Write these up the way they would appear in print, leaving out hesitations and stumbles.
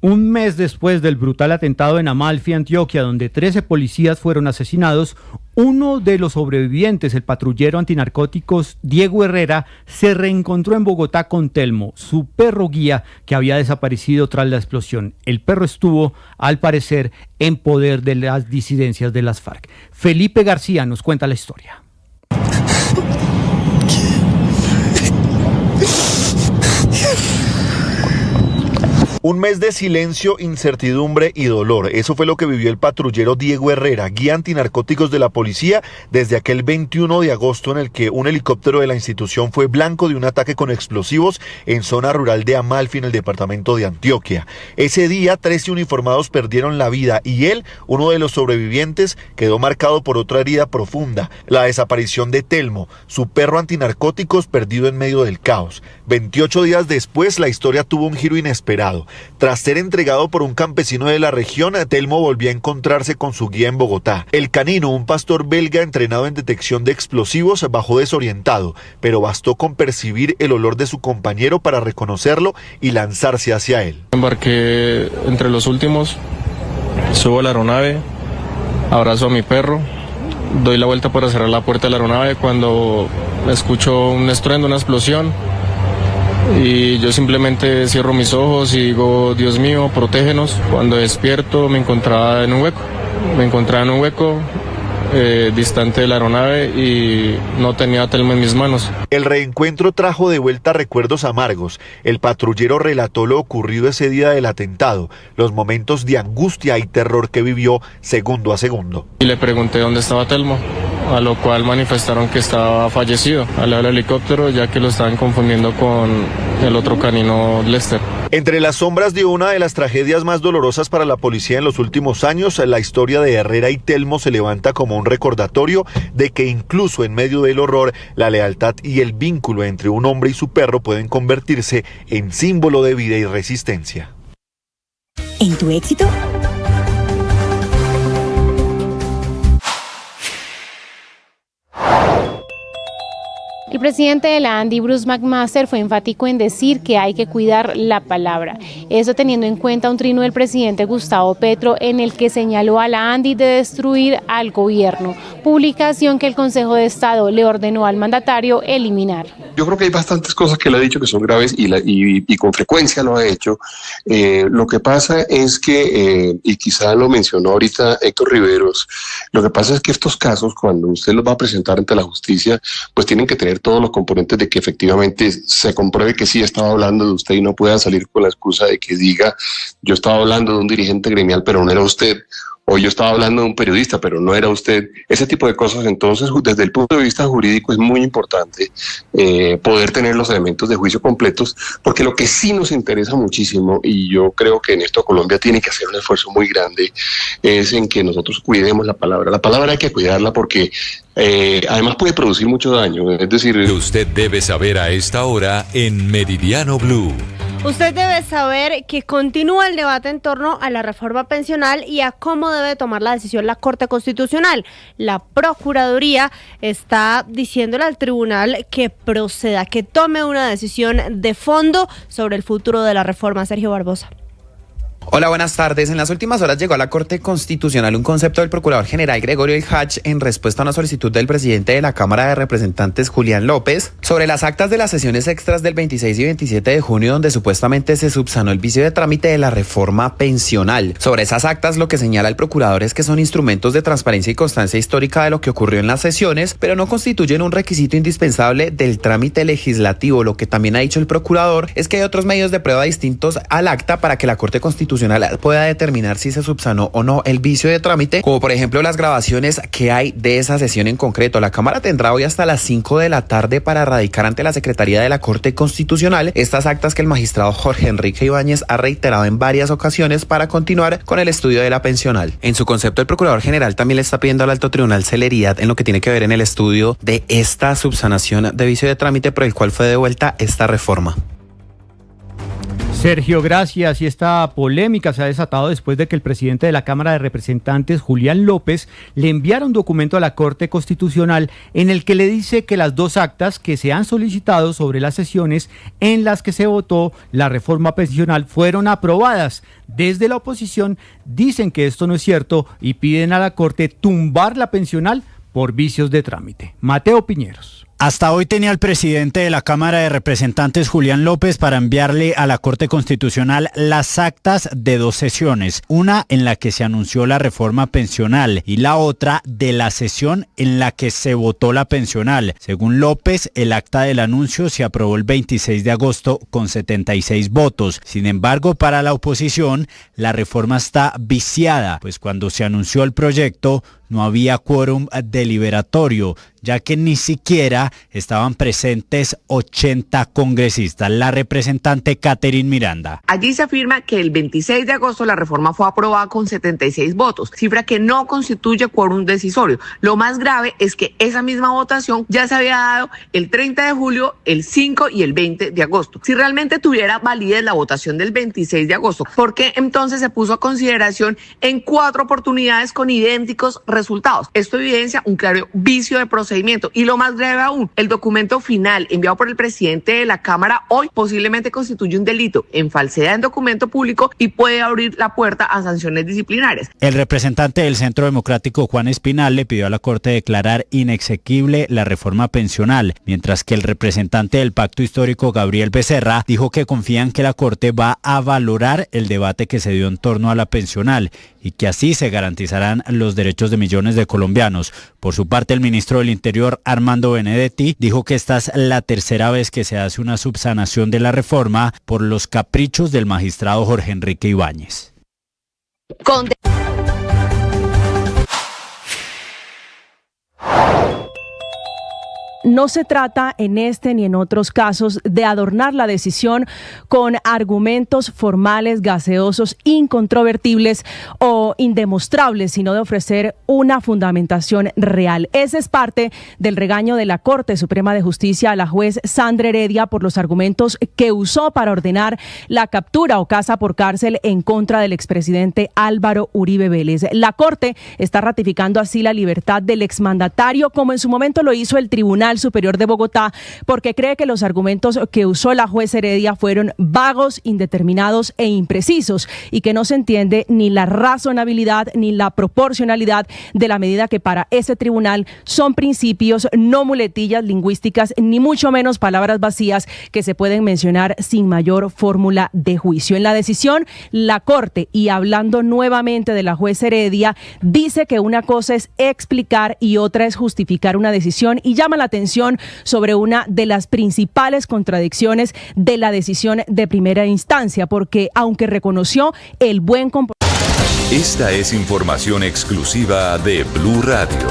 Un mes después del brutal atentado en Amalfi, Antioquia, donde 13 policías fueron asesinados, uno de los sobrevivientes, el patrullero antinarcóticos Diego Herrera, se reencontró en Bogotá con Telmo, su perro guía que había desaparecido tras la explosión. El perro estuvo, al parecer, en poder de las disidencias de las FARC. Felipe García nos cuenta la historia. Un mes de silencio, incertidumbre y dolor. Eso fue lo que vivió el patrullero Diego Herrera, guía antinarcóticos de la policía, desde aquel 21 de agosto en el que un helicóptero de la institución fue blanco de un ataque con explosivos en zona rural de Amalfi, en el departamento de Antioquia. Ese día, 13 uniformados perdieron la vida y él, uno de los sobrevivientes, quedó marcado por otra herida profunda, la desaparición de Telmo, su perro antinarcóticos perdido en medio del caos. 28 días después, la historia tuvo un giro inesperado. Tras ser entregado por un campesino de la región, Telmo volvió a encontrarse con su guía en Bogotá. El canino, un pastor belga entrenado en detección de explosivos, bajó desorientado, pero bastó con percibir el olor de su compañero para reconocerlo y lanzarse hacia él. Embarqué entre los últimos, subo a la aeronave, abrazo a mi perro, doy la vuelta para cerrar la puerta de la aeronave cuando escucho un estruendo, una explosión. Y yo simplemente cierro mis ojos y digo, Dios mío, protégenos. Cuando despierto me encontraba en un hueco, distante de la aeronave y no tenía a Telmo en mis manos. El reencuentro trajo de vuelta recuerdos amargos. El patrullero relató lo ocurrido ese día del atentado, los momentos de angustia y terror que vivió segundo a segundo. Y le pregunté dónde estaba Telmo, a lo cual manifestaron que estaba fallecido al lado del helicóptero, ya que lo estaban confundiendo con el otro canino Lester. Entre las sombras de una de las tragedias más dolorosas para la policía en los últimos años, la historia de Herrera y Telmo se levanta como un recordatorio de que incluso en medio del horror, la lealtad y el vínculo entre un hombre y su perro pueden convertirse en símbolo de vida y resistencia. ¿En tu éxito? El presidente de la ANDI, Bruce McMaster, fue enfático en decir que hay que cuidar la palabra. Eso teniendo en cuenta un trino del presidente Gustavo Petro en el que señaló a la ANDI de destruir al gobierno, publicación que el Consejo de Estado le ordenó al mandatario eliminar. Yo creo que hay bastantes cosas que le ha dicho que son graves y con frecuencia lo ha hecho. Lo que pasa es que, y quizá lo mencionó ahorita Héctor Riveros, lo que pasa es que estos casos, cuando usted los va a presentar ante la justicia, pues tienen que tener todos los componentes de que efectivamente se compruebe que sí estaba hablando de usted y no pueda salir con la excusa de que diga yo estaba hablando de un dirigente gremial pero no era usted, o yo estaba hablando de un periodista pero no era usted, ese tipo de cosas. Entonces, desde el punto de vista jurídico es muy importante poder tener los elementos de juicio completos, porque lo que sí nos interesa muchísimo, y yo creo que en esto Colombia tiene que hacer un esfuerzo muy grande, es en que nosotros cuidemos la palabra. La palabra hay que cuidarla porque además puede producir mucho daño, es decir... Usted debe saber a esta hora en Meridiano Blue. Usted debe saber que continúa el debate en torno a la reforma pensional y a cómo debe tomar la decisión la Corte Constitucional. La Procuraduría está diciéndole al tribunal que proceda, que tome una decisión de fondo sobre el futuro de la reforma. Sergio Barbosa. Hola, buenas tardes. En las últimas horas llegó a la Corte Constitucional un concepto del Procurador General Gregorio Ilhach en respuesta a una solicitud del presidente de la Cámara de Representantes, Julián López, sobre las actas de las sesiones extras del 26 y 27 de junio donde supuestamente se subsanó el vicio de trámite de la reforma pensional. Sobre esas actas lo que señala el Procurador es que son instrumentos de transparencia y constancia histórica de lo que ocurrió en las sesiones, pero no constituyen un requisito indispensable del trámite legislativo. Lo que también ha dicho el Procurador es que hay otros medios de prueba distintos al acta para que la Corte Constitucional pueda determinar si se subsanó o no el vicio de trámite, como por ejemplo las grabaciones que hay de esa sesión en concreto. La Cámara tendrá hoy hasta las 5 de la tarde para radicar ante la Secretaría de la Corte Constitucional estas actas que el magistrado Jorge Enrique Ibáñez ha reiterado en varias ocasiones para continuar con el estudio de la pensional. En su concepto, el Procurador General también le está pidiendo al Alto Tribunal celeridad en lo que tiene que ver en el estudio de esta subsanación de vicio de trámite por el cual fue devuelta esta reforma. Sergio, gracias. Y esta polémica se ha desatado después de que el presidente de la Cámara de Representantes, Julián López, le enviara un documento a la Corte Constitucional en el que le dice que las dos actas que se han solicitado sobre las sesiones en las que se votó la reforma pensional fueron aprobadas. Desde la oposición dicen que esto no es cierto y piden a la Corte tumbar la pensional por vicios de trámite. Mateo Piñeros. Hasta hoy tenía el presidente de la Cámara de Representantes, Julián López, para enviarle a la Corte Constitucional las actas de dos sesiones, una en la que se anunció la reforma pensional y la otra de la sesión en la que se votó la pensional. Según López, el acta del anuncio se aprobó el 26 de agosto con 76 votos. Sin embargo, para la oposición, la reforma está viciada, pues cuando se anunció el proyecto no había quórum deliberatorio, ya que ni siquiera estaban presentes 80 congresistas. La representante Catherine Miranda. Allí se afirma que el 26 de agosto la reforma fue aprobada con 76 votos, cifra que no constituye quórum decisorio. Lo más grave es que esa misma votación ya se había dado el 30 de julio, el 5 y el 20 de agosto. Si realmente tuviera validez la votación del 26 de agosto, ¿por qué entonces se puso a consideración en 4 oportunidades con idénticos resultados? Esto evidencia un claro vicio de procedimiento y lo más grave aún, el documento final enviado por el presidente de la Cámara hoy posiblemente constituye un delito en falsedad en documento público y puede abrir la puerta a sanciones disciplinarias. El representante del Centro Democrático, Juan Espinal, le pidió a la Corte declarar inexequible la reforma pensional, mientras que el representante del Pacto Histórico, Gabriel Becerra, dijo que confían que la Corte va a valorar el debate que se dio en torno a la pensional y que así se garantizarán los derechos de millones de colombianos. Por su parte, el ministro del Interior, Armando Benedetti, dijo que esta es la tercera vez que se hace una subsanación de la reforma por los caprichos del magistrado Jorge Enrique Ibáñez. No se trata en este ni en otros casos de adornar la decisión con argumentos formales, gaseosos, incontrovertibles o indemostrables, sino de ofrecer una fundamentación real. Ese es parte del regaño de la Corte Suprema de Justicia a la juez Sandra Heredia por los argumentos que usó para ordenar la captura o casa por cárcel en contra del expresidente Álvaro Uribe Vélez. La Corte está ratificando así la libertad del exmandatario, como en su momento lo hizo el Tribunal Superior de Bogotá, porque cree que los argumentos que usó la juez Heredia fueron vagos, indeterminados e imprecisos y que no se entiende ni la razonabilidad ni la proporcionalidad de la medida que para ese tribunal son principios, no muletillas lingüísticas, ni mucho menos palabras vacías que se pueden mencionar sin mayor fórmula de juicio. En la decisión, la Corte, y hablando nuevamente de la juez Heredia, dice que una cosa es explicar y otra es justificar una decisión y llama la atención sobre una de las principales contradicciones de la decisión de primera instancia, porque aunque reconoció el buen comportamiento. Esta es información exclusiva de Blue Radio.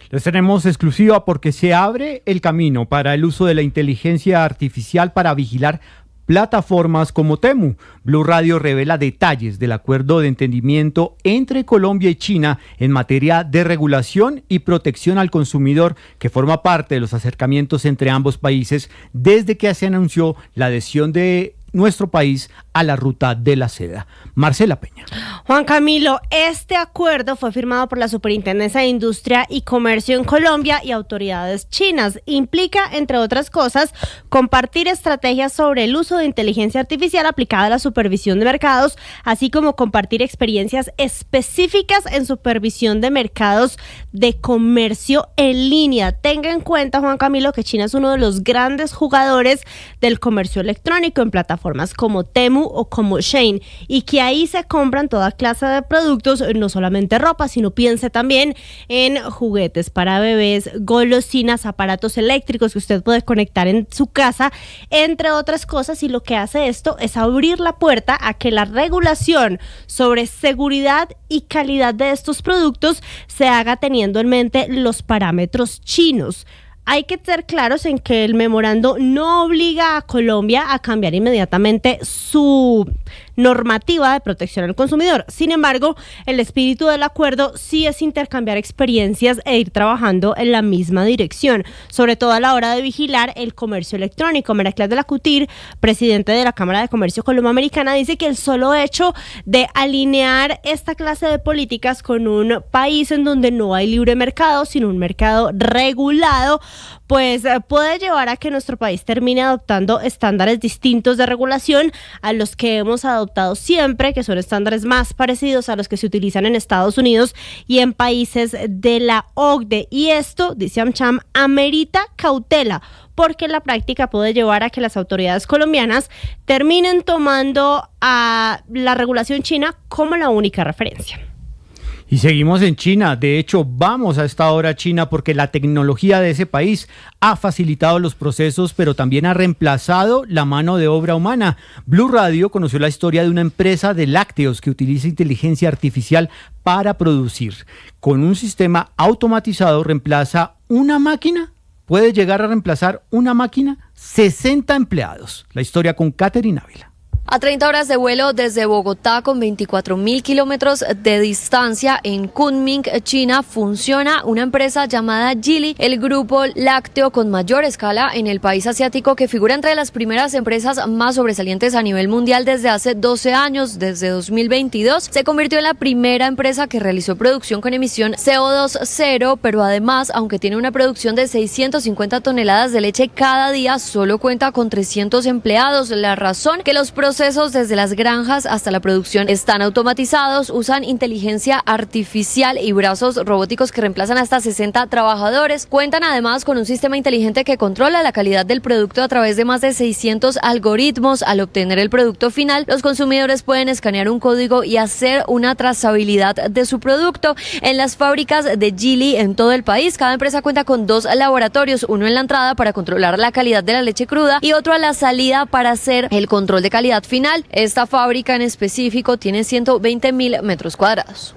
Les tenemos exclusiva porque se abre el camino para el uso de la inteligencia artificial para vigilar plataformas como Temu. Blue Radio revela detalles del acuerdo de entendimiento entre Colombia y China en materia de regulación y protección al consumidor, que forma parte de los acercamientos entre ambos países desde que se anunció la adhesión de nuestro país a la ruta de la seda. Marcela Peña. Juan Camilo, este acuerdo fue firmado por la Superintendencia de Industria y Comercio en Colombia y autoridades chinas. Implica, entre otras cosas, compartir estrategias sobre el uso de inteligencia artificial aplicada a la supervisión de mercados, así como compartir experiencias específicas en supervisión de mercados de comercio en línea. Tenga en cuenta, Juan Camilo, que China es uno de los grandes jugadores del comercio electrónico en plataformas como Temu o como Shein, y que ahí se compran toda clase de productos, no solamente ropa, sino piense también en juguetes para bebés, golosinas, aparatos eléctricos que usted puede conectar en su casa, entre otras cosas, y lo que hace esto es abrir la puerta a que la regulación sobre seguridad y calidad de estos productos se haga teniendo en mente los parámetros chinos. Hay que ser claros en que el memorando no obliga a Colombia a cambiar inmediatamente su normativa de protección al consumidor. Sin embargo, el espíritu del acuerdo sí es intercambiar experiencias e ir trabajando en la misma dirección, sobre todo a la hora de vigilar el comercio electrónico. María Clara de la Cutir, presidente de la Cámara de Comercio Colombo-Americana, dice que el solo hecho de alinear esta clase de políticas con un país en donde no hay libre mercado, sino un mercado regulado, pues puede llevar a que nuestro país termine adoptando estándares distintos de regulación a los que hemos adoptado siempre, que son estándares más parecidos a los que se utilizan en Estados Unidos y en países de la OCDE. Y esto, dice AmCham, amerita cautela, porque en la práctica puede llevar a que las autoridades colombianas terminen tomando a la regulación china como la única referencia. Y seguimos en China. De hecho, vamos a esta hora a China porque la tecnología de ese país ha facilitado los procesos, pero también ha reemplazado la mano de obra humana. Blue Radio conoció la historia de una empresa de lácteos que utiliza inteligencia artificial para producir. Con un sistema automatizado reemplaza una máquina. Puede llegar a reemplazar una máquina 60 empleados. La historia con Catherine Ávila. A 30 horas de vuelo desde Bogotá, con 24.000 kilómetros de distancia, en Kunming, China, funciona una empresa llamada Geely, el grupo lácteo con mayor escala en el país asiático, que figura entre las primeras empresas más sobresalientes a nivel mundial desde hace 12 años. Desde 2022 se convirtió en la primera empresa que realizó producción con emisión CO2 cero, pero además, aunque tiene una producción de 650 toneladas de leche cada día, solo cuenta con 300 empleados. La razón: que los procesos desde las granjas hasta la producción están automatizados, usan inteligencia artificial y brazos robóticos que reemplazan hasta 60 trabajadores. Cuentan además con un sistema inteligente que controla la calidad del producto a través de más de 600 algoritmos. Al obtener el producto final, los consumidores pueden escanear un código y hacer una trazabilidad de su producto. En las fábricas de Geely en todo el país, cada empresa cuenta con 2 laboratorios, uno en la entrada para controlar la calidad de la leche cruda y otro a la salida para hacer el control de calidad final. Esta fábrica en específico tiene 120.000 metros cuadrados.